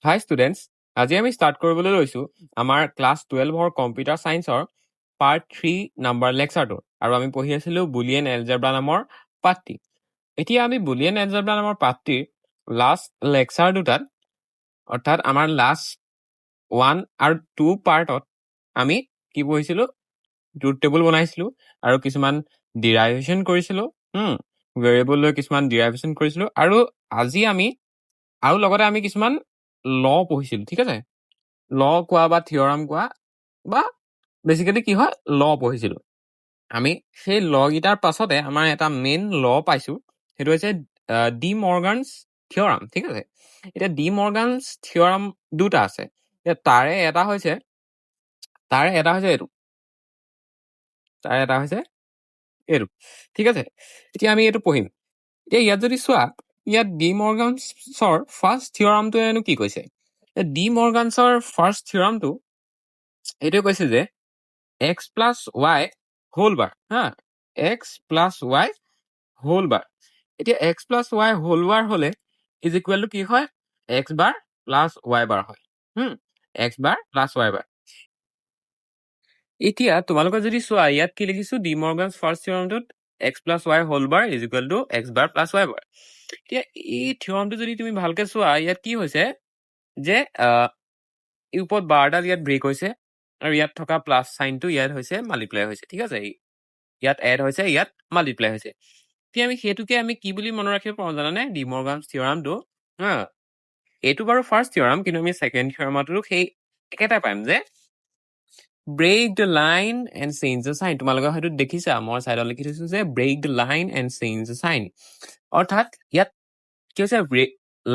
হাই students, আজি আমি start কৰিবলৈ লৈছোঁ আমাৰ ক্লাছ 12ৰ কম্পিউটাৰ ছায়েন্সৰ পাৰ্ট 3 নাম্বাৰ লেকচাৰটো। আৰু আমি পঢ়ি আছিলোঁ বুলিয়েন এলজেব্ৰা নামৰ পাঠটি। এতিয়া আমি বুলিয়েন এলজেব্ৰা নামৰ পাঠটিৰ লাষ্ট লেকচাৰ দুটাত, অৰ্থাৎ আমাৰ লাষ্ট 1 আৰু 2 পাৰ্টত আমি কি পঢ়িছিলোঁ? ট্ৰুথ টেবুল বনাইছিলোঁ আৰু কিছুমান ডিৰাইভেশ্যন কৰিছিলোঁ, ভেৰিয়েবল লৈ কিছুমান ডিৰাইভেশ্যন কৰিছিলোঁ। আৰু আজি আমি আৰু লগতে আমি কিছুমান ল পঢ়িছিলোঁ, ঠিক আছে? ল কোৱা বা থিয়ৰাম কোৱা বা বেচিকেলি কি হয়, ল পঢ়িছিলোঁ। আমি সেই ল কেইটাৰ পাছতে আমাৰ এটা মেইন ল পাইছোঁ, সেইটো হৈছে ডি মৰ্গানছ থিয়ৰাম, ঠিক আছে? এতিয়া ডি মৰ্গানছ থিয়ৰাম দুটা আছে। এতিয়া তাৰে এটা হৈছে এইটো, ঠিক আছে? এতিয়া আমি এইটো পঢ়িম। এতিয়া ইয়াত যদি চোৱা, ইয়াত ডি মৰ্গানছৰ ফাৰ্ষ্ট থিয়ৰামটোৱেনো কি কৈছে? ডি মৰ্গানছৰ ফাৰ্ষ্ট থিয়ৰামটো এইটোৱে কৈছে যে x plus Y whole bar, x plus Y whole bar. এতিয়া x plus Y whole bar হ'লে ইজ ইকুৱেল টু কি হয়? X bar plus y bar হয়। X bar plus y bar. এতিয়া তোমালোকে যদি চোৱা, ইয়াত কি লিখিছোঁ? ডি মৰ্গানছ ফাৰ্ষ্ট থিয়ৰামটোত x plus Y whole bar is equal to x bar plus y bar. এতিয়া এই থিয়ৰামটো যদি তুমি ভালকে চোৱা, ইয়াত কি হৈছে যে এই ওপৰত বাৰডাল ইয়াত ব্ৰেক হৈছে আৰু ইয়াত থকা প্লাছ চাইনটো ইয়াত হৈছে মাল্টিপ্লাই হৈছে, ঠিক আছে? ইয়াত এড হৈছে, ইয়াত মাল্টিপ্লাই হৈছে। এতিয়া আমি সেইটোকে আমি কি বুলি মনত ৰাখিব পাৰোঁ জানানে? ডি মৰ্গানছ থিয়ৰামটো, এইটো বাৰু ফাৰ্ষ্ট থিয়ৰাম, কিন্তু আমি ছেকেণ্ড থিয়ৰামতো সেই একেটাই পাম যে break the line and change the sign. তোমালোকে হয়তো দেখিছা, মই চাইডত লিখি থৈছোঁ যে break the line and change the sign. অৰ্থাৎ ইয়াত কি হৈছে?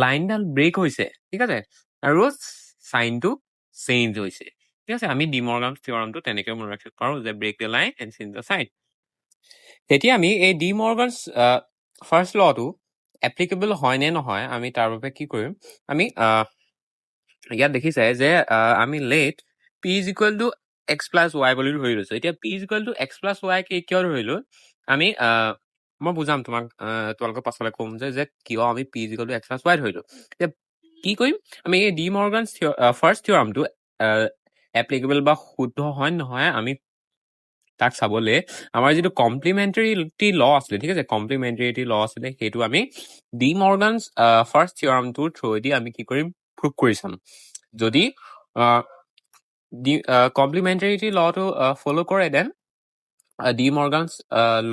লাইনডাল ব্ৰেক হৈছে, ঠিক আছে, আৰু চাইনটো চেঞ্জ হৈছে, ঠিক আছে? আমি ডি মৰ্গানছ থিয়ৰামটো তেনেকৈ মনত ৰাখিব পাৰোঁ যে break the line and change the sign. তেতিয়া আমি এই ডি মৰ্গানছ ফাৰ্ষ্ট লটো এপ্লিকেবল হয় নে নহয়, আমি তাৰ বাবে কি কৰিম? আমি ইয়াত দেখিছে যে আমি let P is equal to X plus Y বুলি ধৰি লৈছোঁ। এতিয়া P is equal to X plus Y কিয় ধৰিলোঁ? আমি মই বুজাম তোমালোকৰ পাছলৈ ক'ম যে কিয় আমি P is equal to X plus Y ধৰিলোঁ। এতিয়া কি কৰিম? আমি এই ডি মৰ্গানছ ফাৰ্ষ্ট থিয়ৰামটো এপ্লিকেবল বা শুদ্ধ হয় নহয়, আমি তাক চাবলৈ আমাৰ যিটো কমপ্লিমেণ্টেৰিটি ল আছিলে, ঠিক আছে, কমপ্লিমেণ্টেৰিটি ল আছিলে, সেইটো আমি ডি মৰ্গানছ ফাৰ্ষ্ট থিয়ৰামটোৰ থ্ৰুৱেদি আমি কি কৰিম? প্ৰুভ কৰি চাম। যদি কমপ্লিমেণ্টেৰিটি লটো ফ'ল' কৰে, দেন ডি মৰ্গানছ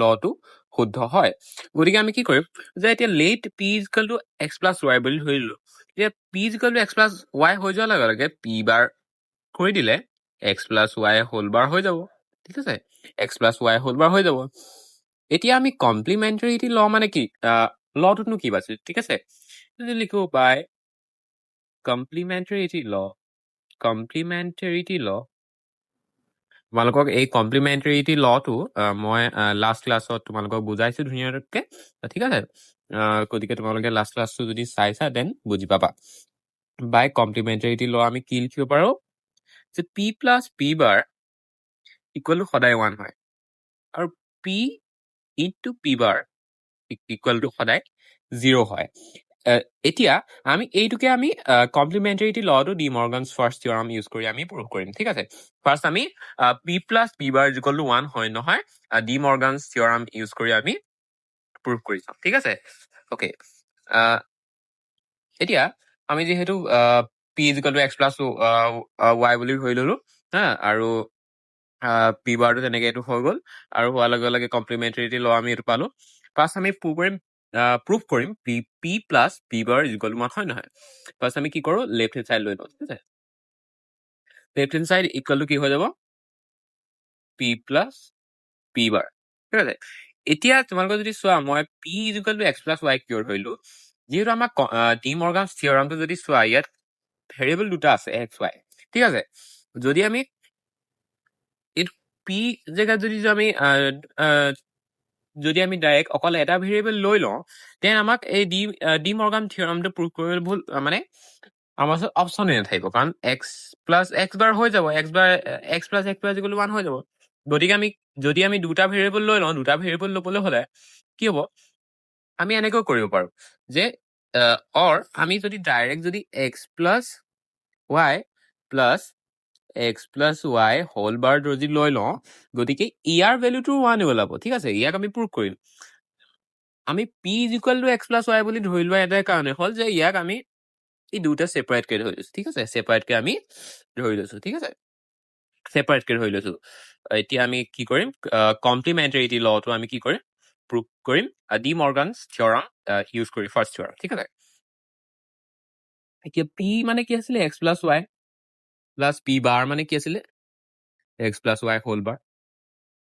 লটো শুদ্ধ হয়। গতিকে আমি কি কৰিম যে এতিয়া let P is equal to X plus Y বুলি ধৰিলোঁ। এতিয়া P is equal to X plus Y হৈ যোৱাৰ লগে লগে পি বাৰ কৰি দিলে X plus Y whole bar হৈ যাব, ঠিক আছে? X plus Y whole bar হৈ যাব। এতিয়া আমি কমপ্লিমেণ্টেৰিটি ল মানে কি? লটোতনো কি পাইছোঁ, ঠিক আছে? যদি লিখো বাই কমপ্লিমেণ্টেৰিটি ল, তোমালোকক এই কমপ্লিমেণ্টেৰিটি লটো মই লাষ্ট ক্লাছত তোমালোকক বুজাইছোঁ ধুনীয়াকৈ, ঠিক আছে? গতিকে তোমালোকে লাষ্ট ক্লাছটো যদি চাইছা দেন বুজি পাবা। বাই কমপ্লিমেণ্টেৰিটি ল আমি কি লিখিব পাৰোঁ? যে P plus p bar equal to সদায় 1 হয়, আৰু P into P bar equal to সদায় 0 হয়। এতিয়া আমি এইটোকে আমি কমপ্লিমেণ্টেৰিটি লটো ডি মৰ্গানছ ফাৰ্ষ্ট থিয়ৰাম ইউজ কৰি আমি প্ৰুভ কৰিম, ঠিক আছে? ফাৰ্ষ্ট আমি P plus p bar equal to 1 হয় নহয়, ডি মৰ্গানছ থিয়ৰাম ইউজ কৰি আমি প্ৰুভ কৰি চাম, ঠিক আছে? অ'কে, এতিয়া আমি যিহেতু P is equal to X plus Y বুলি ধৰি ল'লোঁ, আৰু পি বাৰটো তেনেকৈ এইটো হৈ গ'ল, আৰু হোৱাৰ লগে লগে কমপ্লিমেণ্টেৰিটি ল আমি এইটো পালোঁ। ফাৰ্ষ্ট আমি প্ৰুভ কৰিম P plus p bar is equal to 1 হয় নহয়। ফাৰ্ষ্ট আমি কি কৰোঁ? লেফ্ট হেণ্ড চাইড লৈ লওঁ, ঠিক আছে? Left hand side equal to কি হৈ যাব? পি প্লাছ পি বাৰ, ঠিক আছে? এতিয়া তোমালোকে যদি চোৱা, মই P is equal to X plus Y কিয় ধৰিলোঁ? যিহেতু আমাক ডি মৰ্গানছ থিয়ৰামটো যদি চোৱা, ইয়াত ভেৰিয়েবল দুটা আছে, এক্স ৱাই, ঠিক আছে? যদি আমি এইটো পি জেগাত যদি আমি ডাইৰেক্ট অকল এটা ভেৰিয়েবল লৈ লওঁ, তেন আমাক এই ডি মৰ্গান থিয়ৰামটো প্ৰুভ কৰিবলৈ মানে আমাৰ ওচৰত অপশ্যনেই নাথাকিব, কাৰণ এক্স প্লাছ এক্স বাৰ হৈ যাব, x plus x bar equal to 1 হৈ যাব। গতিকে যদি আমি দুটা ভেৰিয়েবল লৈ লওঁ, দুটা ভেৰিয়েবল ল'বলৈ হ'লে কি হ'ব? আমি এনেকৈ কৰিব পাৰোঁ যে আমি যদি ডাইৰেক্ট যদি x plus y plus x plus Y whole bar যদি লৈ লওঁ গতিকে ইয়াৰ ভেলুটো 1 ওলাব ঠিক আছে ইয়াক আমি প্ৰুভ কৰিম আমি p is equal to X plus Y বুলি ধৰি লোৱা এটাই কাৰণে হ'ল যে ইয়াক আমি এই দুটা ছেপাৰেটকৈ ধৰি লৈছোঁ ঠিক আছে ছেপাৰেটকৈ আমি ধৰি লৈছোঁ ঠিক আছে ছেপাৰেটকৈ ধৰি লৈছোঁ এতিয়া আমি কি কৰিম কমপ্লিমেণ্টেৰিটি লটো আমি কি কৰিম প্ৰুভ কৰিম ডি মৰ্গানছ থিয়ৰাম ইউজ কৰি ফাৰ্ষ্ট থিয়ৰাম ঠিক আছে এতিয়া p মানে কি আছিলে x plus y plus p bar মানে কি আছিলে x plus Y whole bar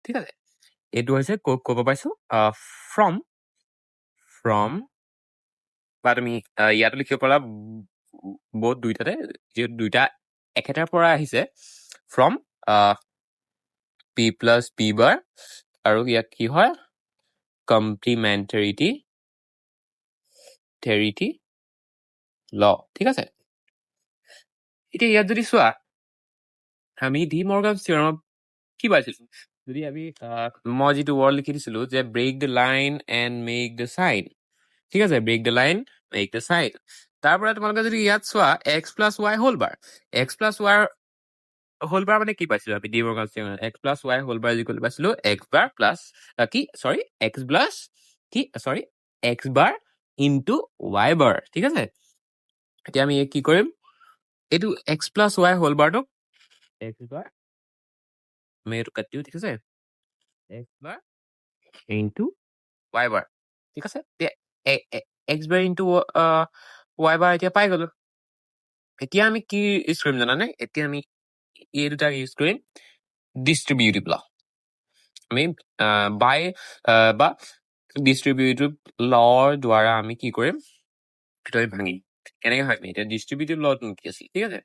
ঠিক আছে এইটো হৈছে ক'ব পাইছোঁ ফ্ৰম বা তুমি ইয়াতো লিখিব পাৰা বহুত দুইটাতে যিহেতু দুইটা একেটাৰ পৰা আহিছে ফ্ৰম পি প্লাছ পি বাৰ আৰু ইয়াত কি হয় কমপ্লিমেণ্টেৰিটি ল ঠিক আছে এতিয়া ইয়াত যদি চোৱা আমি ডি মৰ্গানছ থিয়ৰামত কি পাইছিলো যদি আমি মই যিটো ৱৰ্ড লিখি দিছিলো যে break the line and make the sign ঠিক আছে break the line make the sign তাৰ পৰা তোমালোকে যদি ইয়াত চোৱা x plus Y whole bar x plus Y whole bar মানে কি পাইছিলো আমি ডি মৰ্গানছ থিয়ৰামত x plus Y whole bar যিকোনো পাইছিলো x bar plus x bar into y bar ঠিক আছে এতিয়া আমি কি কৰিম এইটো এক্স প্লাছ ৱাই হোল বাৰটোক এক্স বাৰ আমি এইটো কাটি দিওঁ ঠিক আছে x bar into y bar ঠিক আছে x bar into y bar এতিয়া পাই গলো এতিয়া আমি কি ইউজ কৰিম জানানে এতিয়া আমি এই দুটাক ইউজ কৰিম ডিষ্ট্ৰিবিউটিভ ল আমি বাই বা ডিষ্ট্ৰিবিউটিভ লৰ দ্বাৰা আমি কি কৰিম সেইটো আমি ভাঙিম কেনেকে ভাঙিম এতিয়া ডিষ্ট্ৰিবিউটিভ লটো কি আছিল ঠিক আছে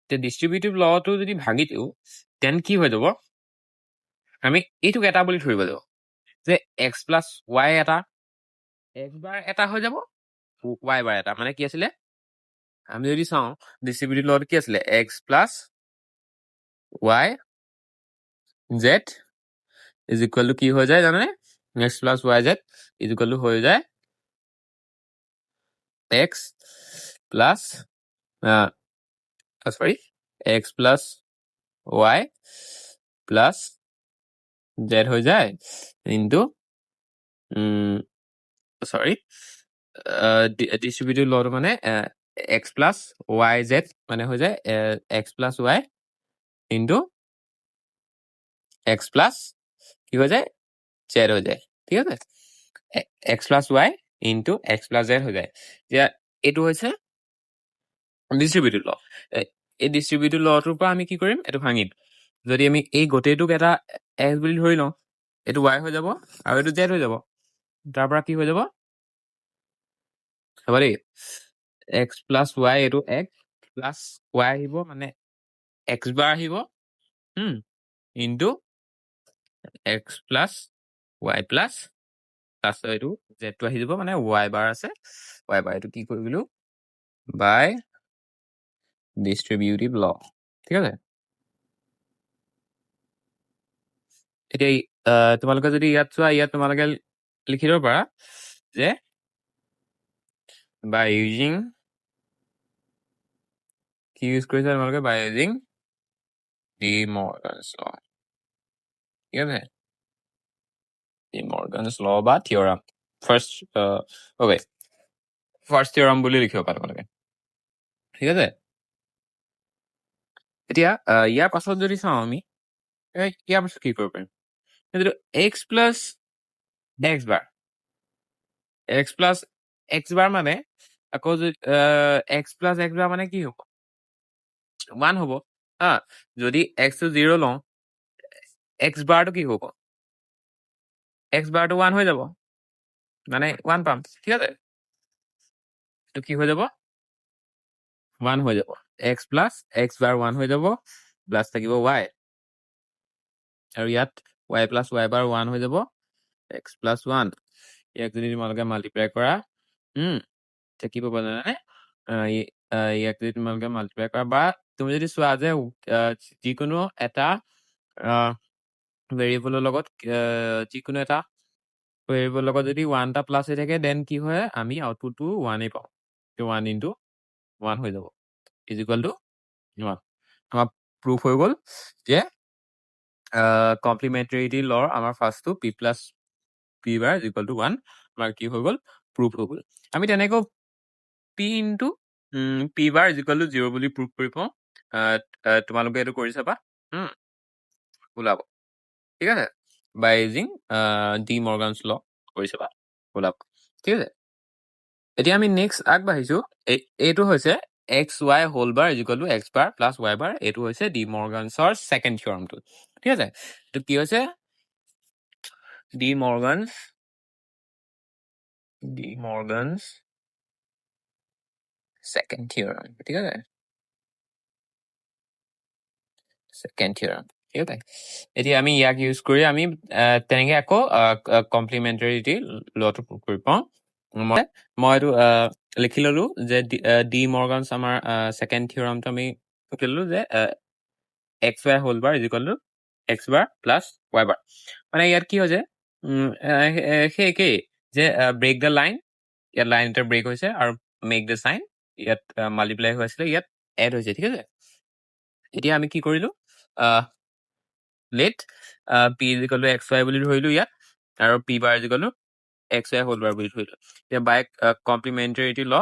এতিয়া ডিষ্ট্ৰিবিউটিভ লটো যদি ভাঙি দিওঁ দেন কি হৈ যাব আমি এইটোক এটা বুলি ধৰিব লাগিব যে এক্স প্লাছ ৱাই এটা এক্স বাৰ এটা হৈ যাব ৱাই বাৰ এটা মানে কি আছিলে আমি যদি চাওঁ ডিষ্ট্ৰিবিউটিভ লটো কি আছিলে x plus Y Z is equal to কি হৈ যায় জানানে x plus Y Z is equal two হৈ যায় x plus x plus y plus Z হৈ যায় ইনটু ডিষ্ট্ৰিবিউটিভ লটো মানে এক্স প্লাছ ৱাই জেড মানে হৈ যায় x plus y into x plus কি হৈ যায় জেড হৈ যায় ঠিক আছে X plus y into x plus Z হৈ যায় এতিয়া এইটো হৈছে ডিষ্ট্ৰিবিউটিভ ল এই ডিষ্ট্ৰিবিউটিভ লটোৰ পৰা আমি কি কৰিম এইটো ভাঙিম যদি আমি এই গোটেইটোক এটা এক্স বুলি ধৰি লওঁ এইটো ৱাই হৈ যাব আৰু এইটো জেড হৈ যাব তাৰ পৰা কি হৈ যাব চাবা দেই এক্স প্লাছ ৱাই এইটো এক্স প্লাছ ৱাই আহিব মানে এক্স বাৰ আহিব into x plus y plus এইটো জেডটো আহি যাব মানে ৱাই বাৰ আছে ৱাই বাৰ এইটো কি কৰি দিলো বাই ডিষ্ট্ৰিবিউটিভ ল ঠিক আছে এতিয়া তোমালোকে যদি ইয়াত চোৱা ইয়াত তোমালোকে লিখি দিব পাৰা যে বাই ইউজিং কি ইউজ কৰিছা তোমালোকে বাই ইউজিং ডি মৰ্গানছ ল ঠিক আছে ডি মৰ্গানছ ল বা থিয়ৰাম ফাৰ্ষ্ট থিয়ৰাম বুলি লিখিব পাৰা তোমালোকে ঠিক আছে এতিয়া ইয়াৰ পাছত যদি চাওঁ আমি ইয়াৰ পাছত কি কৰিব পাৰিম যিটো এক্স প্লাছ এক্স বাৰ মানে আকৌ যদি এক্স প্লাছ এক্স বাৰ মানে কি হ'ব 1 হ'ব হা যদি এক্সটো 0 লওঁ এক্স বাৰটো কি হ'ব এক্স বাৰটো 1 হৈ যাব মানে 1 পাম ঠিক আছে এইটো কি হৈ যাব 1 হৈ যাব এক্স প্লাছ এক্স বাৰ 1 হৈ যাব প্লাছ থাকিব ৱাই আৰু ইয়াত ৱাই প্লাছ ৱাই বাৰ 1 হৈ যাব এক্স প্লাছ 1 ইয়াক যদি তোমালোকে মাল্টিপ্লাই কৰা কি পাবা জানানে ইয়াক যদি তোমালোকে মাল্টিপ্লাই কৰা বা তুমি যদি চোৱা যে যিকোনো এটা ভেৰিয়েবলৰ লগত যিকোনো এটা ভেৰিয়েবলৰ লগত যদি 1 টা প্লাছ হৈ থাকে দেন কি হয় আমি আউটপুটটো 1 পাওঁ 1 ইনটু 1 হৈ যাব ইজ ইকুৱেল টু আমাৰ প্ৰুফ হৈ গ'ল যে কমপ্লিমেণ্টাৰিটি লৰ আমাৰ ফাৰ্ষ্টটো p plus p bar is equal to 1 আমাৰ কি হৈ গ'ল প্ৰুফ হৈ গ'ল আমি তেনেকৈ P into P bar is equal to 0 বুলি প্ৰুফ কৰি পাওঁ তোমালোকে এইটো কৰি চাবা ওলাব ঠিক আছে বাই ইউজিং ডি মৰ্গানছ ল কৰি চাবা ওলাব ঠিক আছে এতিয়া আমি নেক্সট আগবাঢ়িছো এইটো হৈছে x y whole bar is equal to x bar plus y bar এইটো হৈছে ডি মৰ্গানছৰ ছেকেণ্ড থিয়ৰমটো ঠিক আছে এইটো কি হৈছে ডি মৰ্গানছ ছেকেণ্ড থিয়ৰম ঠিক আছে ছেকেণ্ড থিয়ৰম ঠিক আছে এতিয়া আমি ইয়াক ইউজ কৰি আমি তেনেকৈ আকৌ কমপ্লিমেণ্টাৰিটি লটো প্ৰুভ কৰি পাওঁ মই এইটো লিখি ললো যে ডি মৰ্গানছ আমাৰ ছেকেণ্ড থিয়ৰমটো আমি লিখি ললো যে x y whole bar is equal to x bar plus y bar মানে ইয়াত কি হৈছে সেই একেই যে ব্ৰেক দ্য লাইন ইয়াত লাইন এটা ব্ৰেক হৈছে আৰু মেক দ্য চাইন ইয়াত মাল্টিপ্লাই হৈ আছিলে ইয়াত এড হৈছে ঠিক আছে এতিয়া আমি কি কৰিলো let P is equal to x y বুলি ধৰিলো ইয়াত আৰু p bar is equal to x y whole bar বুলি ধৰিলো এতিয়া by complementarity law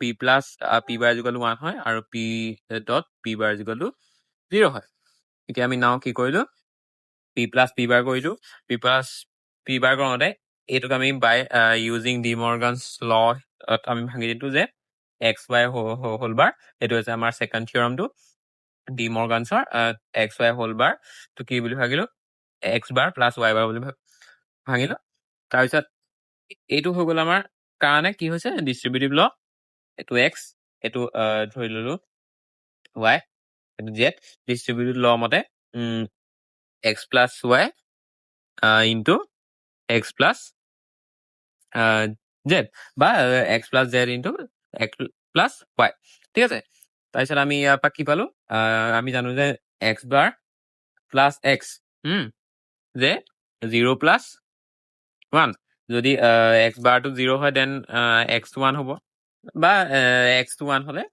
p plus p bar is equal to 1 হয় আৰু p dot p bar is equal to 0 হয় এতিয়া আমি নাও কি কৰিলো পি প্লাছ পি বাৰ কৰিলো পি প্লাছ পি বাৰ কৰোঁতে এইটোক আমি বাই ইউজিং ডি মৰ্গানছ ল আমি ভাঙি দিলো যে এক্স ৱাই হোল বাৰ এইটো হৈছে আমাৰ ছেকেণ্ড থিয়ৰমটো ডি মৰ্গানছৰ এক্স ৱাই হোল বাৰ টো কি বুলি ভাগিলো x bar plus y bar বুলি ভাঙিলো তাৰপিছত এইটো হৈ গ'ল আমাৰ কাৰণে কি হৈছে ডিষ্ট্ৰিবিউটিভ ল এইটো এক্স এইটো ধৰি ললো ৱাই এইটো জেড ডিষ্ট্ৰিবিউটিভ ল মতে x plus y into x plus z বা x plus z into x plus y ঠিক আছে তাৰপিছত আমি ইয়াৰ পৰা কি পালো আমি জানো যে এক্স বাৰ প্লাছ এক্স যে 0 প্লাছ 1 যদি এক্স বাৰটো 0 হয় দেন এক্সটো 1 হ'ব বা এক্সটো 1 হ'লে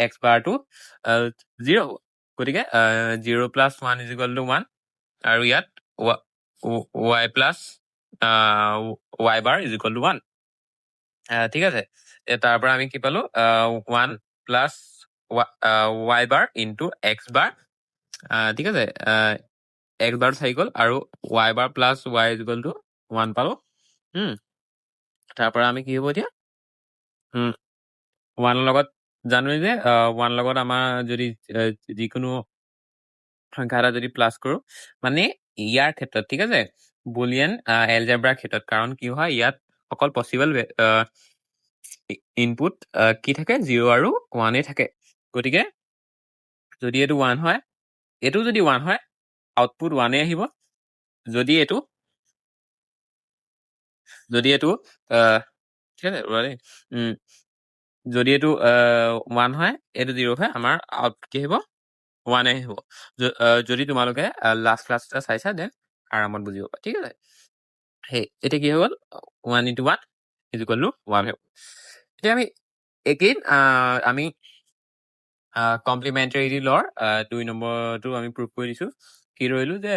এক্স বাৰটো 0 হ'ব গতিকে 0 প্লাছ 1 ইজ ইকুৱেল টু 1 আৰু ইয়াত Y plus y bar is equal to 1 ঠিক আছে তাৰ পৰা আমি কি পালো 1 প্লাছ ৱাই বাৰ ইনটু এক্স বাৰ ঠিক আছে এক্স বাৰ থাকি গ'ল আৰু Y bar plus y is equal to 1 পালো তাৰ পৰা আমি কি হ'ব এতিয়া 1 লগত জানোৱেই যে 1 লগত আমাৰ যদি যিকোনো সংখ্যা এটা যদি প্লাছ কৰো মানে ইয়াৰ ক্ষেত্ৰত ঠিক আছে বুলিয়ান এলজেব্ৰাৰ ক্ষেত্ৰত কাৰণ কি হয় ইয়াত অকল পচিবল ইনপুট কি থাকে 0 আৰু 1 থাকে গতিকে যদি এইটো 1 হয় এইটো যদি 1 হয় আউটপুট 1 আহিব যদি এইটো ঠিক আছে যদি এইটো 1 হয় এইটো 0 হয় আমাৰ আউটপুট কি আহিব 1 আহিব যদি তোমালোকে লাষ্ট ক্লাছ এটা চাইছা দেন আৰামত বুজিব পাৰা ঠিক আছে সেই এতিয়া কি হৈ গ'ল 1 ইনটু 1 ইজ ইকুৱেল টু 1 হৈ গ'ল এতিয়া আমি এগেইন আমি কমপ্লিমেণ্টাৰিটি লৰ 2 নম্বৰটো আমি প্ৰুভ কৰি দিছো কি ধৰিলো যে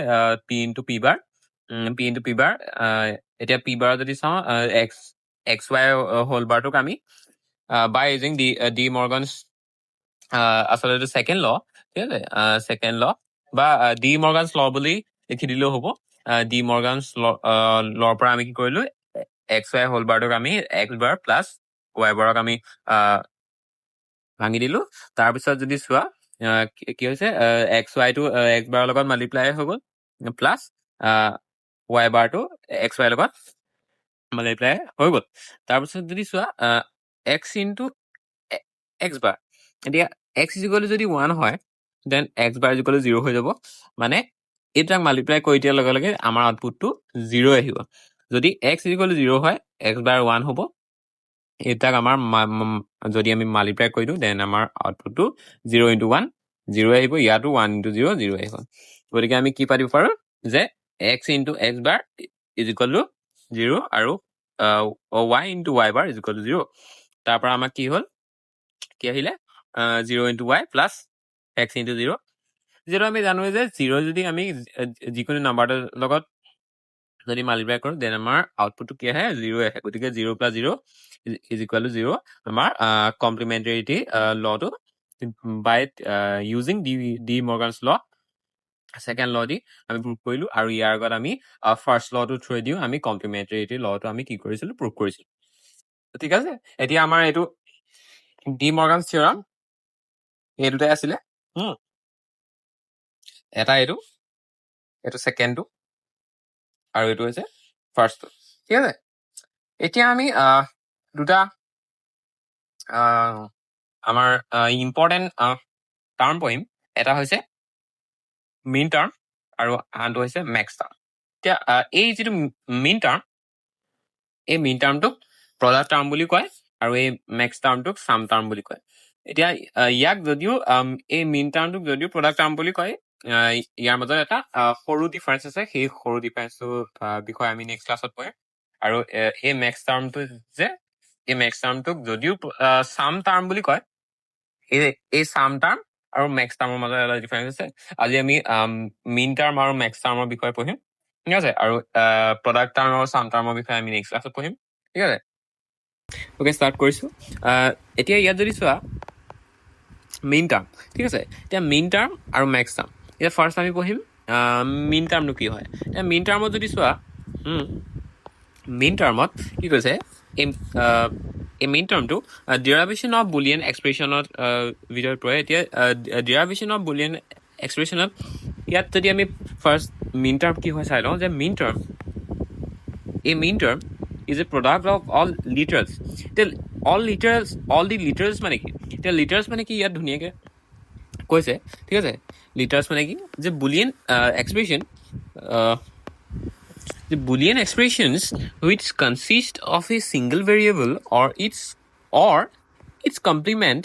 পি ইনটু পি বাৰ এতিয়া পি বাৰ যদি চাওঁ এক্স ৱাই হোল বাৰটোক আমি বাই ইউজিং ডি মৰ্গানছ আচলতে এইটো ছেকেণ্ড ল ঠিক আছে ছেকেণ্ড ল বা ডি মৰ্গানছ ল বুলি লিখি দিলেও হ'ব ডি মৰ্গানছ লৰ পৰা আমি কি কৰিলো এক্স ৱাই হোল বাৰটোক আমি এক্স বাৰ প্লাছ ৱাই বাৰক আমি ভাঙি দিলো তাৰপিছত যদি চোৱা কি হৈছে এক্স ৱাইটো এক্স বাৰৰ লগত মাল্টিপ্লাই হৈ গ'ল প্লাছ ৱাই বাৰটো এক্স ৱাইৰ লগত মাল্টিপ্লাই হৈ গ'ল তাৰপিছত যদি চোৱা এক্স ইনটু এক্স বাৰ এতিয়া এক্স ইজিকল যদি 1 হয় দেন এক্স বাৰ ইজিকল 0 হৈ যাব মানে এইটাক মাল্টিপ্লাই কৰি দিয়াৰ লগে লগে আমাৰ আউটপুটটো 0 আহিব যদি এক্স ইজিকল 0 হয় এক্স বাৰ 1 হ'ব এটাক আমাৰ যদি আমি মাল্টিপ্লাই কৰি দিওঁ দেন আমাৰ আউটপুটটো 0 ইনটু 1 0 আহিব ইয়াতো 1 ইনটু 0 0 আহিব গতিকে আমি কি পাতিব পাৰো যে x into x bar is equal to 0 আৰু Y into y bar is equal to 0 তাৰ পৰা আমাৰ কি হ'ল কি আহিলে 0 into y plus x into 0 যিটো আমি জানো যে 0 যদি আমি যিকোনো নাম্বাৰটোৰ লগত যদি মাল্টিপ্লাই কৰোঁ দেন আমাৰ আউটপুটটো কি আহে 0 আহে গতিকে 0 plus 0 is equal to 0 আমাৰ কমপ্লিমেণ্টাৰিটি লটো বাই ইউজিং ডি মৰ্গানছ ল ছেকেণ্ড ল দি আমি প্ৰুভ কৰিলোঁ আৰু ইয়াৰ আগত আমি ফাৰ্ষ্ট লটো থৈ দিওঁ আমি কমপ্লিমেণ্টাৰিটি লটো আমি কি কৰিছিলোঁ প্ৰুভ কৰিছিলোঁ ঠিক আছে এতিয়া আমাৰ এইটো ডি মৰ্গানছ থিয়ৰম এই দুটাই আছিলে এটা এইটো ছেকেণ্ডটো আৰু এইটো হৈছে ফাৰ্ষ্টটো ঠিক আছে এতিয়া আমি দুটা আমাৰ ইম্পৰ্টেণ্ট টাৰ্ম পঢ়িম এটা হৈছে মিন টাৰ্ম আৰু আনটো হৈছে মেক্স টাৰ্ম এতিয়া এই যিটো মিন টাৰ্ম এই মিন টাৰ্মটোক প্ৰডাক্ট টাৰ্ম বুলি কয় আৰু এই মেক্স টাৰ্মটোক চাম টাৰ্ম বুলি কয় এতিয়া ইয়াক যদিও এই মিন টাৰ্মটোক যদিও প্ৰডাক্ট টাৰ্ম বুলি কয় ইয়াৰ মাজত এটা সৰু ডিফাৰেঞ্চ আছে সেই সৰু ডিফাৰেঞ্চটোৰ বিষয়ে আমি নেক্সট ক্লাছত পঢ়িম আৰু এই মেক্স টাৰ্মটো যে এই মেক্স টাৰ্মটোক যদিও চাম টাৰ্ম বুলি কয় এই চাম টাৰ্ম আৰু মেক্স টাৰ্মৰ মাজত এটা ডিফাৰেঞ্চ আছে আজি আমি মিন টাৰ্ম আৰু মেক্স টাৰ্মৰ বিষয়ে পঢ়িম ঠিক আছে আৰু প্ৰডাক্ট টাৰ্ম আৰু চাম টাৰ্মৰ বিষয়ে আমি নেক্সট ক্লাছত পঢ়িম ঠিক আছে অ'কে ষ্টাৰ্ট কৰিছোঁ এতিয়া ইয়াত যদি চোৱা মিন টাৰ্ম ঠিক আছে এতিয়া মিন টাৰ্ম আৰু মেক্স টাৰ্ম এতিয়া ফাৰ্ষ্ট আমি পঢ়িম মিন টাৰ্মটো কি হয় এতিয়া মিন টাৰ্মত যদি চোৱা মিন টাৰ্মত কি কৈছে এই মিন টাৰ্মটো ডিৰাইভেশ্যন অফ বুলিয়ান এক্সপ্ৰেশ্যনত ভিতৰত পৰে এতিয়া ডিৰাইভেশ্যন অফ বুলিয়ান এক্সপ্ৰেশ্যনত ইয়াত যদি আমি ফাৰ্ষ্ট মিন টাৰ্ম কি হয় চাই লওঁ যে মিন টাৰ্ম এই minterm is a product of all literals এতিয়া অল দি লিটাৰ্ছ মানে কি এতিয়া লিটাৰ্ছ মানে কি ইয়াত ধুনীয়াকৈ কৈছে ঠিক আছে লিটাৰ্ছ মানে কি যে Boolean expression the Boolean expressions which consist of a single variable or its complement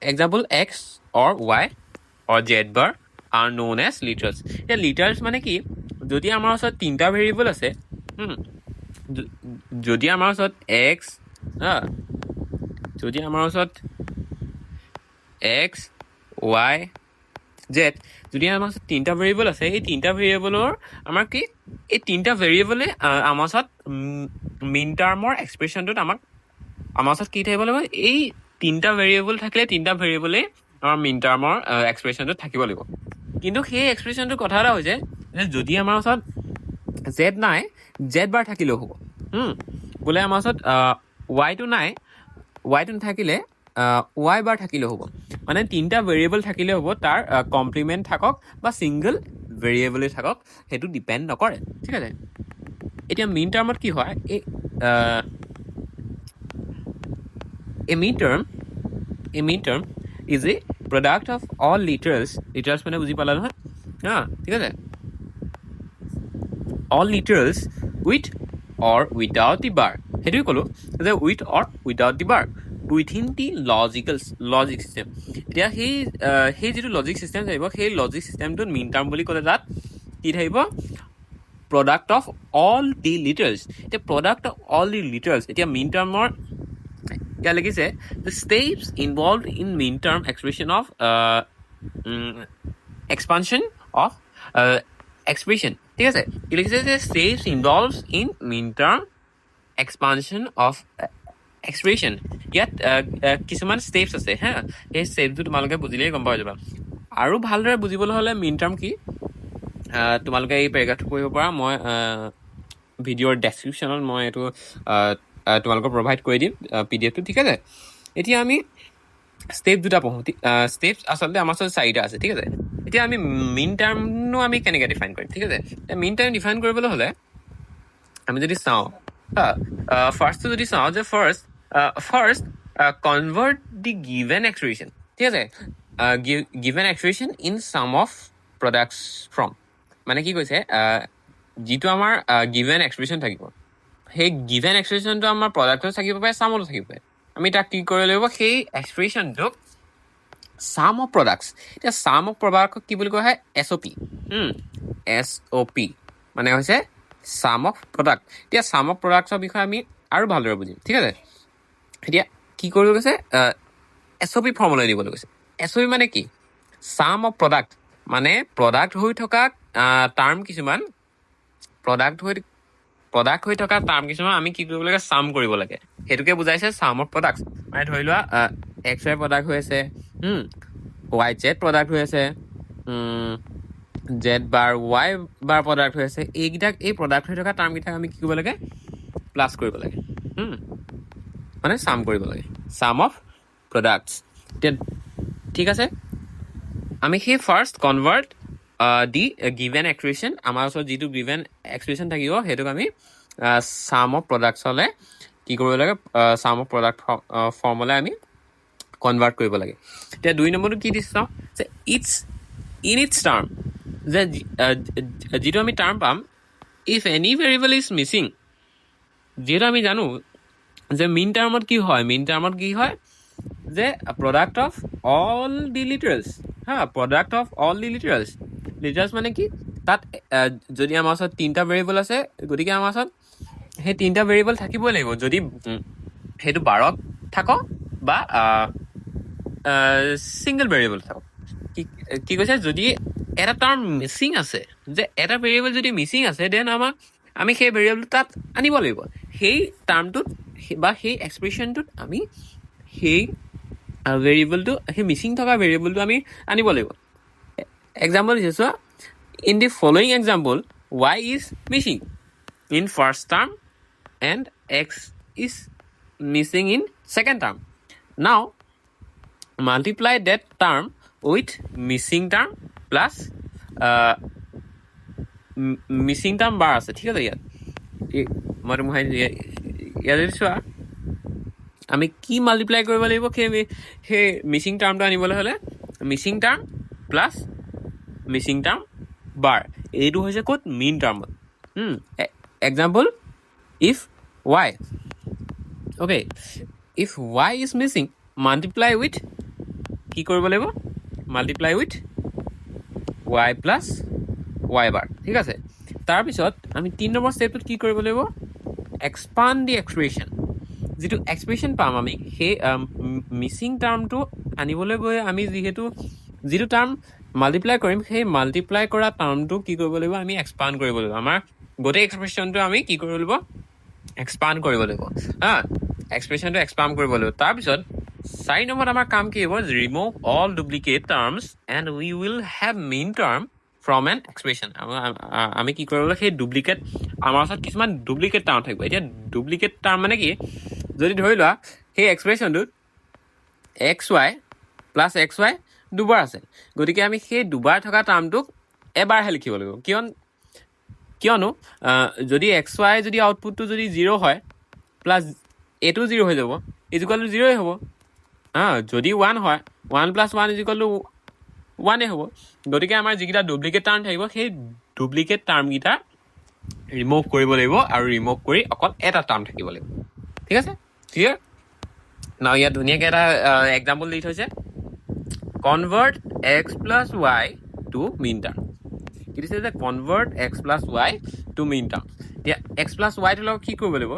example x or y or z bar are known as literals এতিয়া লিটাৰ্ছ মানে কি যদি আমাৰ ওচৰত তিনিটা ভেৰিয়েবল আছে যদি আমাৰ ওচৰত x যদি আমাৰ ওচৰত x y z যদি আমাৰ ওচৰত তিনিটা ভেৰিয়েবল আছে এই তিনিটা ভেৰিয়েবলৰ আমাৰ কি এই তিনিটা ভেৰিয়েবলে আমাৰ ওচৰত মিন টাৰ্মৰ এক্সপ্ৰেশ্যনটোত আমাৰ ওচৰত কি থাকিব লাগিব এই তিনিটা ভেৰিয়েবল থাকিলে তিনিটা ভেৰিয়েবলে আমাৰ মিন টাৰ্মৰ এক্সপ্ৰেশ্যনটোত থাকিব লাগিব কিন্তু সেই এক্সপ্ৰেশ্যনটোৰ কথা এটা হৈছে যে যদি আমাৰ ওচৰত জেড নাই জেড বাৰ থাকিলেও হ'ব বোলে আমাৰ ওচৰত ৱাইটো নাই ৱাইটো নাথাকিলে ৱাই বাৰ থাকিলেও হ'ব মানে তিনিটা ভেৰিয়েবল থাকিলে হ'ব তাৰ কমপ্লিমেণ্ট থাকক বা ছিংগল ভেৰিয়েবলে থাকক সেইটো ডিপেণ্ড নকৰে ঠিক আছে এতিয়া মিন টাৰ্মত কি হয় এই minterm is a product of all literals মানে বুজি পালা নহয় ঠিক আছে all literals with or without the bar সেইটোৱে ক'লোঁ যে with or without the bar within the logic system এতিয়া সেই যিটো লজিক চিষ্টেম থাকিব সেই লজিক চিষ্টেমটোত মিন টাৰ্ম বুলি ক'লে তাত কি থাকিব product of all the literals এতিয়া product of all the literals এতিয়া মিন টাৰ্মৰ ইয়াত লিখিছে the steps involved in minterm expression of expansion of expression ঠিক আছে কি লিখিছে যে steps involved in minterm expansion of expression ইয়াত কিছুমান ষ্টেপছ আছে সেই ষ্টেপটো তোমালোকে বুজিলেই গম পোৱা যাবা আৰু ভালদৰে বুজিবলৈ হ'লে মিন টাৰ্ম কি তোমালোকে এই পেৰাগ্ৰাফটো পঢ়িব পাৰা মই ভিডিঅ'ৰ ডেছক্ৰিপশ্যনত মই এইটো তোমালোকক প্ৰভাইড কৰি দিম PDF টো ঠিক আছে এতিয়া আমি ষ্টেপ দুটা পঢ়োঁ ষ্টেপছ আচলতে আমাৰ ওচৰত চাৰিটা আছে ঠিক আছে এতিয়া আমি মিন টাৰ্মনো আমি কেনেকৈ ডিফাইন কৰিম ঠিক আছে মিন টাৰ্ম ডিফাইন কৰিবলৈ হ'লে আমি যদি চাওঁ ফাৰ্ষ্টটো যদি চাওঁ যে first convert the given expression ঠিক আছে গিভেন এক্সপ্ৰেশ্যন ইন চাম অফ প্ৰডাক্টছ ফ্ৰম মানে কি কৈছে যিটো আমাৰ গিভেন এক্সপ্ৰেশ্যন থাকিব সেই গিভেন এক্সপ্ৰেশ্যনটো আমাৰ প্ৰডাক্টত থাকিব পাৰে চামতো থাকিব পাৰে আমি তাক কি কৰিব লাগিব সেই এক্সপ্ৰেশ্যনটোক চাম অফ প্ৰডাক্টছ এতিয়া চাম অফ প্ৰডাক্টক কি বুলি কোৱা হয় SOP মানে হৈছে চাম অফ প্ৰডাক্ট এতিয়া চাম অফ প্ৰডাক্টছৰ বিষয়ে আমি আৰু ভালদৰে বুজিম ঠিক আছে এতিয়া কি কৰিব গৈছে SOP ফৰ্মুলা দিবলৈ কৈছে SOP মানে কি সাম অফ প্ৰডাক্ট মানে প্ৰডাক্ট হৈ থকা টাৰ্ম কিছুমান প্ৰডাক্ট হৈ থকা টাৰ্ম কিছুমান আমি কি কৰিব লাগে সাম কৰিব লাগে হেতুকে বুজাইছে সাম অফ প্ৰডাক্ট মানে ধৰি লোৱা XY প্ৰডাক্ট হৈ আছে YZ প্ৰডাক্ট হৈ আছে Z বাৰ Y বাৰ প্ৰডাক্ট হৈ আছে এইকেইটাক এই প্ৰডাক্ট হৈ থকা টাৰ্মকেইটাক আমি কি কৰিব লাগে প্লাছ কৰিব লাগে মানে সাম কৰিব লাগে সাম অফ প্ৰডাক্টছ ঠিক আছে আমি সেই first convert the given expression আমাৰ ওচৰত যিটো গিভেন এক্সপ্ৰেশ্যন থাকিব সেইটোক আমি সাম অফ প্ৰডাক্টছলৈ কি কৰিব লাগে সাম অফ প্ৰডাক্ট ফৰ্মলৈ আমি কনভাৰ্ট কৰিব লাগে এতিয়া 2 নম্বৰটো কি দিছে চাওঁ যে ইন ইটছ টাৰ্ম যে যিটো আমি টাৰ্ম পাম if any variable is missing যিহেতু আমি জানো যে মিন টাৰ্মত কি হয় যে product of all the literals product of all the literals মানে কি তাত যদি আমাৰ ওচৰত 3টা ভেৰিয়েবল আছে গতিকে আমাৰ ওচৰত সেই 3টা ভেৰিয়েবল থাকিবই লাগিব যদি সেইটো 12 থাকক বা সিংগল ভেৰিয়েবল থাকক কি কৈছে যদি এটা টাৰ্ম মিচিং আছে যে এটা ভেৰিয়েবল যদি মিচিং আছে দেন আমি সেই ভেৰিয়েবলটো তাত আনিব লাগিব সেই টাৰ্মটোত বা সেই এক্সপ্ৰেশ্যনটোত আমি সেই ভেৰিয়েবলটো সেই মিচিং থকা ভেৰিয়েবলটো আমি আনিব লাগিব এক্সাম্পল দিছে চোৱা in the following example y is missing in first term and x is missing in second term now multiply that term with missing term plus missing term bar আছে ঠিক আছে ইয়াত মই ইয়াত চোৱা আমি কি মাল্টিপ্লাই কৰিব লাগিব সেই মিচিং টাৰ্মটো আনিবলৈ হ'লে missing term plus missing term bar এইটো হৈছে ক'ত মিন টাৰ্মত example if y okay if y is missing multiply with কি কৰিব লাগিব multiply with y plus y bar ঠিক আছে তাৰপিছত আমি 3 নম্বৰ ষ্টেপটোত কি কৰিব লাগিব এক্সপাণ্ড দি এক্সপ্ৰেশ্যন যিটো এক্সপ্ৰেশ্যন পাম আমি সেই মিচিং টাৰ্মটো আনিবলৈ গৈ আমি যিটো টাৰ্ম মাল্টিপ্লাই কৰিম সেই মাল্টিপ্লাই কৰা টাৰ্মটো কি কৰিব লাগিব আমি এক্সপাণ্ড কৰিব লাগিব আমাৰ গোটেই এক্সপ্ৰেশ্যনটো আমি কি কৰিব লাগিব এক্সপাণ্ড কৰিব লাগিব এক্সপ্ৰেশ্যনটো এক্সপাণ্ড কৰিব লাগিব তাৰপিছত 4 নম্বৰত আমাৰ কাম কি হ'ব remove all duplicate terms and we will have main term from N expression আমি কি কৰিব লাগিব সেই ডুপ্লিকেট আমাৰ ওচৰত কিছুমান ডুপ্লিকেট টাৰ্ম থাকিব এতিয়া ডুপ্লিকেট টাৰ্ম মানে কি যদি ধৰি লোৱা সেই এক্সপ্ৰেশ্যনটোত XY প্লাছ XY দুবাৰ আছে গতিকে আমি সেই দুবাৰ থকা টাৰ্মটোক এবাৰহে লিখিব লাগিব কিয়নো যদি XY যদি আউটপুটটো যদি 0 হয় প্লাছ এইটো 0 হৈ যাব ইকুৱেল টু 0 হ'ব যদি 1 হয় 1 প্লাছ 1 ইকুৱেল টু 1 হ'ব গতিকে আমাৰ যিকেইটা ডুপ্লিকেট টাৰ্ম থাকিব সেই ডুপ্লিকেট টাৰ্মকেইটা ৰিমুভ কৰিব লাগিব আৰু ৰিমুভ কৰি অকল এটা টাৰ্ম থাকিব লাগিব ঠিক আছে ক্লিয়াৰ নাও ইয়াত ধুনীয়াকৈ এটা এক্সাম্পল দি থৈছে convert x plus y to minterm কি দিছে যে convert x plus y to minterm এতিয়া x প্লাছ ৱাইটোৰ লগত কি কৰিব লাগিব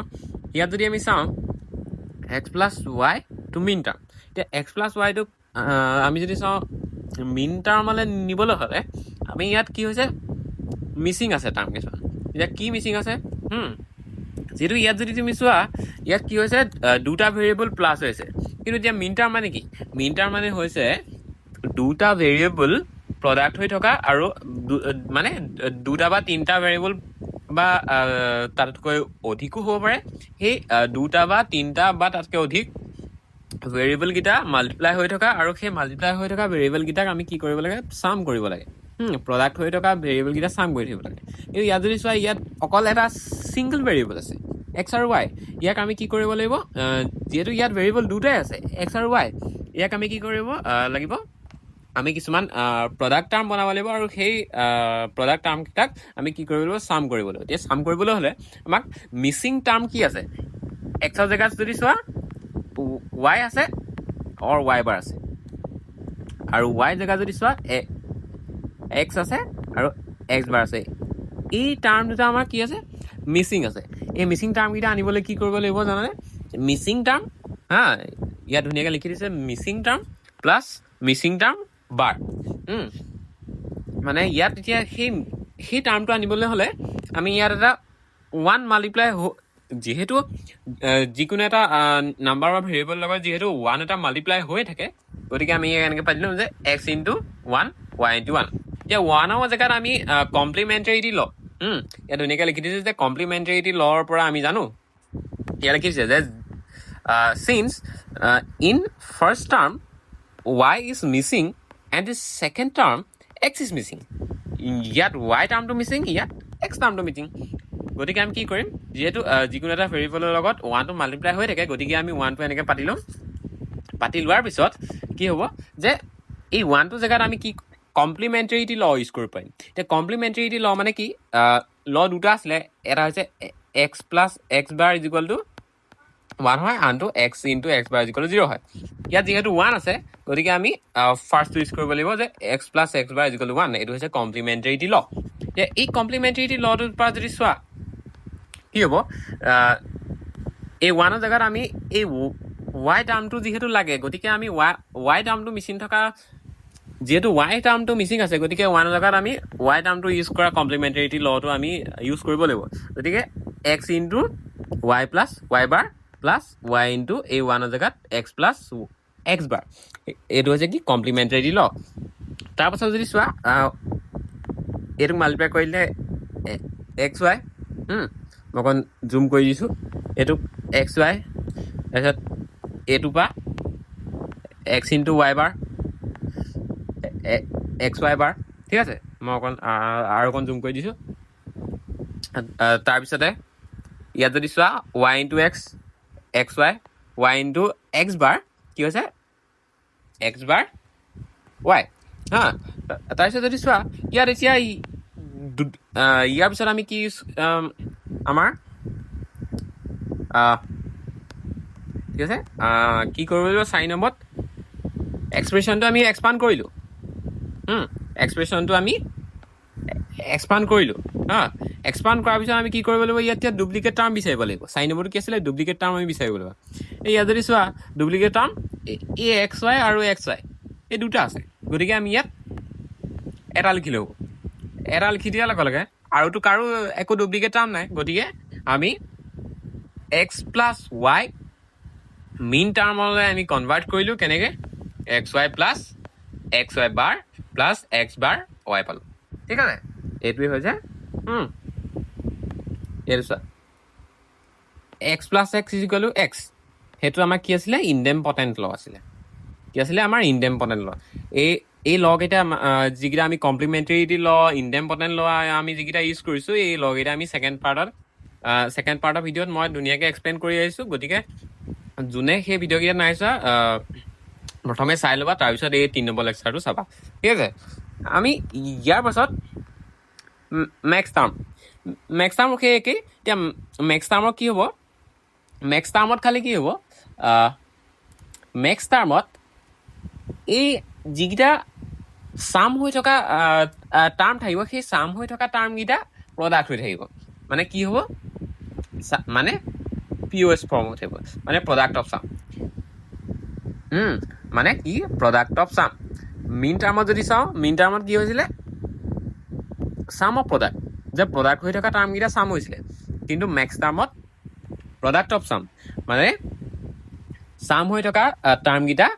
ইয়াত যদি আমি চাওঁ x plus y to minterm এতিয়া x প্লাছ ৱাইটোক আমি যদি চাওঁ মিন টাৰ্মলৈ নিবলৈ হ'লে আমি ইয়াত কি হৈছে মিচিং আছে টাৰ্ম কিছুমান এতিয়া কি মিচিং আছে যিহেতু ইয়াত যদি তুমি চোৱা ইয়াত কি হৈছে দুটা ভেৰিয়েবল প্লাছ হৈছে কিন্তু এতিয়া মিন টাৰ্ম মানে কি মিন টাৰ্ম মানে হৈছে দুটা ভেৰিয়েবল প্ৰডাক্ট হৈ থকা আৰু মানে দুটা বা তিনিটা ভেৰিয়েবল বা তাতকৈ অধিকো হ'ব পাৰে সেই দুটা বা তিনিটা বা তাতকৈ অধিক ভেৰিয়েবলকেইটা মাল্টিপ্লাই হৈ থকা আৰু সেই মাল্টিপ্লাই হৈ থকা ভেৰিয়েবলকেইটাক আমি কি কৰিব লাগে চাম কৰিব লাগে প্ৰডাক্ট হৈ থকা ভেৰিয়েবলকেইটা চাম কৰি থাকিব লাগে কিন্তু ইয়াত যদি চোৱা ইয়াত অকল এটা ছিংগল ভেৰিয়েবল আছে x আৰু y ইয়াক আমি কি কৰিব লাগিব যিহেতু ইয়াত ভেৰিয়েবল দুটাই আছে x আৰু y ইয়াক আমি কি কৰিব লাগিব আমি কিছুমান প্ৰডাক্ট টাৰ্ম বনাব লাগিব আৰু সেই প্ৰডাক্ট টাৰ্মকেইটাক আমি কি কৰিব লাগিব চাম কৰিব লাগিব এতিয়া চাম কৰিবলৈ হ'লে আমাক মিচিং টাৰ্ম কি আছে এক্সৰ জেগাত যদি চোৱা y আছে অৰ y বাৰ আছে আৰু y জেগাত যদি চোৱা x আছে আৰু x বাৰ আছে এই টাৰ্ম দুটা আমাৰ কি আছে মিচিং আছে এই মিচিং টাৰ্মকেইটা আনিবলৈ কি কৰিব লাগিব জানানে মিচিং টাৰ্ম ইয়াত ধুনীয়াকৈ লিখি দিছে missing term plus missing term bar মানে ইয়াত এতিয়া সেই টাৰ্মটো আনিবলৈ হ'লে আমি ইয়াত এটা 1 মাল্টিপ্লাই যিহেতু যিকোনো এটা নাম্বাৰ বা ভেৰিয়েবল লগত যিহেতু 1 এটা মাল্টিপ্লাই হৈ থাকে গতিকে আমি এনেকৈ পাই দিলোঁ যে x ইনটু 1 y ইনটু 1 এতিয়া 1ৰ জেগাত আমি কমপ্লিমেণ্টাৰিটি ল ইয়াত ধুনীয়াকৈ লিখি দিছে যে কমপ্লিমেণ্টাৰিটি লৰ পৰা আমি জানো ইয়াত লিখিছে যে since in first term y is missing and the second term x is missing ইয়াত y টাৰ্মটো মিচিং ইয়াত x টাৰ্মটো মিচিং গতিকে আমি কি কৰিম যিহেতু যিকোনো এটা ভেৰিয়েবলৰ লগত 1টো মাল্টিপ্লাই হৈ থাকে গতিকে আমি 1টো এনেকৈ পাতি ল'ম পাতি লোৱাৰ পিছত কি হ'ব যে এই 1টো জেগাত আমি কি কমপ্লিমেণ্টাৰিটি ল ইউজ কৰিব পাৰিম এতিয়া কমপ্লিমেণ্টাৰিটি ল মানে কি ল দুটা আছিলে এটা হৈছে x plus x bar is equal to 1 হয় আনটো x into x bar is equal to 0 হয় ইয়াত যিহেতু 1 আছে গতিকে আমি ফাৰ্ষ্ট ইউজ কৰিব লাগিব যে x plus x bar is equal to 1 এইটো হৈছে কমপ্লিমেণ্টাৰিটি ল এতিয়া এই কমপ্লিমেণ্টাৰিটি লটোৰ পৰা যদি চোৱা কি হ'ব এই 1ৰ জেগাত আমি এই y টাৰ্মটো যিহেতু লাগে গতিকে আমি y টাৰ্মটো মিচিং থকা যিহেতু y টাৰ্মটো মিচিং আছে গতিকে 1ৰ জেগাত আমি y টাৰ্মটো ইউজ কৰা কমপ্লিমেণ্টাৰিটি লটো আমি ইউজ কৰিব লাগিব গতিকে x into y plus y বাৰ প্লাছ y ইনটু এই 1ৰ জেগাত x প্লাছ x বাৰ এইটো হৈছে কি কমপ্লিমেণ্টাৰিটি ল তাৰপাছত যদি চোৱা এইটোক মাল্টিপ্লাই কৰিলে এক্স ৱাই মই অকণ জুম কৰি দিছোঁ এইটোক এক্স ৱাই তাৰপিছত এইটোৰ পৰা এক্স ইনটু ৱাই বাৰ এক্স ৱাই বাৰ ঠিক আছে মই অকণ আৰু অকণ জুম কৰি দিছোঁ তাৰপিছতে ইয়াত যদি চোৱা y into x x y into x bar কি হৈছে এক্স বাৰ ৱাই হা তাৰপিছত যদি চোৱা ইয়াত এতিয়া ইয়াৰ পিছত আমি কি আমাৰ ঠিক আছে কি কৰিব লাগিব 4 নম্বৰত এক্সপ্ৰেশ্যনটো আমি এক্সপাণ্ড কৰিলোঁ এক্সপ্ৰেশ্যনটো আমি এক্সপাণ্ড কৰিলোঁ হা এক্সপাণ্ড কৰাৰ পিছত আমি কি কৰিব লাগিব ইয়াত এতিয়া ডুপ্লিকেট টাৰ্ম বিচাৰিব লাগিব 4 নম্বৰটো কি আছিলে ডুপ্লিকেট টাৰ্ম আমি বিচাৰিব লাগিব এই ইয়াত যদি চোৱা ডুপ্লিকেট টাৰ্ম এই এক্স ৱাই আৰু এক্স ৱাই এই দুটা আছে গতিকে আমি ইয়াত এটা লিখি ল'ব এটা লিখি দিয়াৰ লগে লগে আৰুতো কাৰো একো ডুপ্লিকেট টাৰ্ম নাই গতিকে আমি এক্স প্লাছ ৱাই মেইন টাৰ্মলৈ আমি কনভাৰ্ট কৰিলোঁ কেনেকৈ x y plus x y bar plus x bar y পালোঁ ঠিক আছে এইটোৱে হৈছে এইটো চোৱা x plus x is equal to x সেইটো আমাৰ কি আছিলে ইনডেমপটেণ্ট ল আছিলে কি আছিলে আমাৰ ইনডেমপটেণ্ট ল এই লকেইটা যিকেইটা আমি কমপ্লিমেণ্টাৰিটি ল ইনডেমপটেণ্ট ল আমি যিকেইটা ইউজ কৰিছোঁ এই লকেইটা আমি ছেকেণ্ড পাৰ্টৰ ভিডিঅ'ত মই ধুনীয়াকৈ এক্সপ্লেইন কৰি আহিছোঁ গতিকে যোনে সেই ভিডিঅ'কেইটা নাই চোৱা প্ৰথমে চাই ল'বা তাৰপিছত এই 3 নম্বৰ লেকচাৰটো চাবা ঠিক আছে আমি ইয়াৰ পাছত মেক্স টাৰ্ম সেই একেই এতিয়া মেক্স টাৰ্মত কি হ'ব মেক্স টাৰ্মত খালি কি হ'ব মেক্স টাৰ্মত এই যিকেইটা চাম হৈ থকা টাৰ্ম থাকিব সেই চাম হৈ থকা টাৰ্মকেইটা প্ৰডাক্ট হৈ থাকিব মানে কি হ'ব মানে পিঅ'এছ ফৰ্মত থাকিব মানে প্ৰডাক্ট অফ চাম মানে কি প্ৰডাক্ট অফ চাম মেইন টাৰ্মত যদি চাওঁ মেইন টাৰ্মত কি হৈছিলে চাম অফ প্ৰডাক্ট যে প্ৰডাক্ট হৈ থকা টাৰ্মকেইটা চাম হৈছিলে কিন্তু মেক্স টাৰ্মত প্ৰডাক্ট অফ চাম মানে চাম হৈ থকা টাৰ্মকেইটা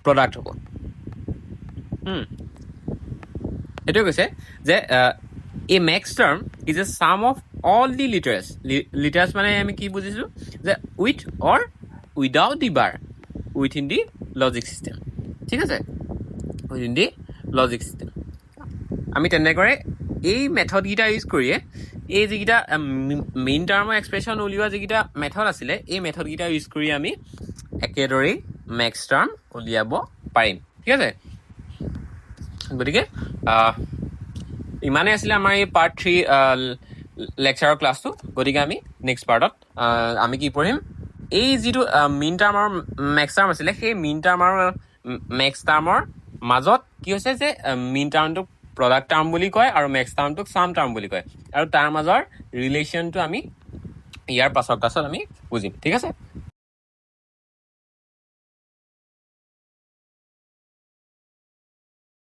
প্ৰডাক্ট হ'ব এইটোৱে কৈছে যে এ মেক্স টাৰ্ম ইজ এ চাম অফ অল দি লিটাৰ্ছ মানে আমি কি বুজিছোঁ যে with or without the bar within the logic system ঠিক আছে উইথিন দি লজিক চিষ্টেম আমি তেনেকৈ এই মেথডকেইটা ইউজ কৰিয়ে এই যিকেইটা মেইন টাৰ্মৰ এক্সপ্ৰেশ্যন উলিওৱা যিকেইটা মেথড আছিলে এই মেথডকেইটা ইউজ কৰি আমি একেদৰেই মেক্স টাৰ্ম উলিয়াব পাৰিম ঠিক আছে গতিকে ইমানেই আছিলে আমাৰ এই পাৰ্ট 3 লেকচাৰৰ ক্লাছটো গতিকে আমি নেক্সট পাৰ্টত আমি কি পঢ়িম এই যিটো মেইন টাৰ্ম আৰু মেক্স টাৰ্ম আছিলে সেই মেইন টাৰ্ম আৰু মেক্স টাৰ্মৰ মাজত কি হৈছে যে মেইন টাৰ্মটোক প্ৰডাক্ট টাৰ্ম বুলি কয় আৰু মেক্স টাৰ্মটোক চাম টাৰ্ম বুলি কয় আৰু তাৰ মাজৰ ৰিলেশ্যনটো আমি ইয়াৰ পাছৰ ক্লাছত আমি বুজিম ঠিক আছে